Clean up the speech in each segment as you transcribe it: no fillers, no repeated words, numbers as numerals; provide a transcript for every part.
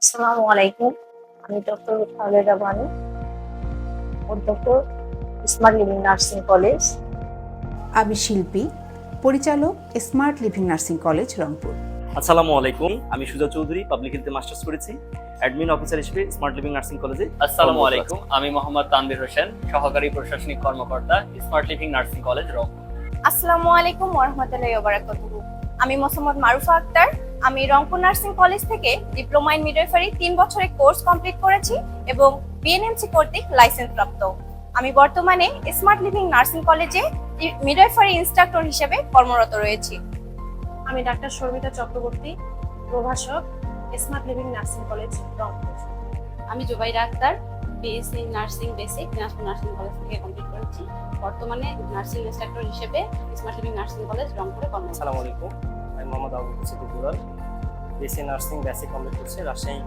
আসসালামু আলাইকুম। আমি ডক্টর খালেদা বানু, অধ্যক্ষ, স্মার্ট লিভিং নার্সিং কলেজ। আমি শিল্পী, পরিচালক, smart living nursing college, Rangpur. আসসালামু আলাইকুম, আমি সুজা চৌধুরী, পাবলিক হেলথে মাস্টার্স করেছি, অ্যাডমিন অফিসার হিসেবে স্মার্ট লিভিং নার্সিং কলেজে। আসসালামু আলাইকুম, আমি মোহাম্মদ তানভীর হোসেন, সহকারী প্রশাসনিক কর্মকর্তা, smart living nursing college, Rangpur. আসসালামু আলাইকুম ওয়া রাহমাতুল্লাহি ওয়া বারাকাতুহু। আমি মোহাম্মদ মারুফা আক্তার। আমি রংপুর নার্সিং কলেজ থেকে ডিপ্লোমা ইন মিডওয়াইফারি 3 বছরের কোর্স কমপ্লিট করেছি এবং বিএনএমসি কর্তৃক লাইসেন্স প্রাপ্ত। আমি বর্তমানে স্মার্ট লিভিং নার্সিং কলেজে মিডওয়াইফারি ইনস্ট্রাক্টর হিসেবে কর্মরত রয়েছি। আমি ডাক্তার শর্মিতা চক্রবর্তী, প্রভাষক, smart living nursing college, Rangpur. আমি Zubaira Akter, BSc nursing basic Dinajpur nursing college থেকে কমপ্লিট করেছি। বর্তমানে নার্সিং ইনস্ট্রাক্টর হিসেবে স্মার্ট লিভিং নার্সিং কলেজ রংপুরে কর্মরত। আসসালামু আলাইকুম, আমি Mohammad Abu Bakar Siddique Dulal, BSc nursing basic complete করছি রাজশাহী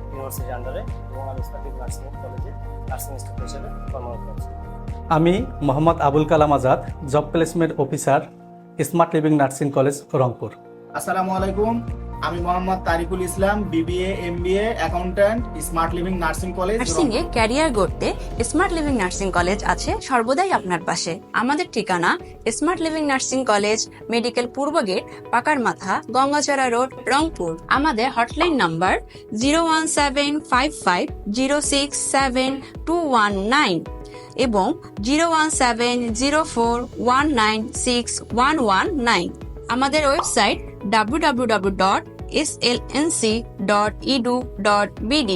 ইউনিভার্সিটির আন্ডারে এবং আমি স্মার্ট লিভিং নার্সিং কলেজে নার্সিং ইনস্ট্রাক্টর হিসেবে কর্মরত আছি। আমি Mohammad Abul Kalam Azad, job placement officer, smart living nursing college, Rangpur. আসসালামু আলাইকুম, আমি Mohammad Tarikul Islam, BBA MBA accountant, smart living nursing college. Nursing এ ক্যারিয়ার গড়তে স্মার্ট লিভিং নার্সিং কলেজ আছে সর্বদাই আপনার পাশে। আমাদের ঠিকানা smart living nursing college, medical পূর্ব গেট, পাকার মাথা, গঙ্গাচড়া রোড, রংপুর। আমাদের হটলাইন নাম্বার 01755067219 এবং 01704196119। আমাদের ওয়েবসাইট www.slnc.edu.bd।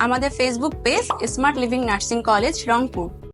আমাদের Facebook page smart living nursing college, Rangpur.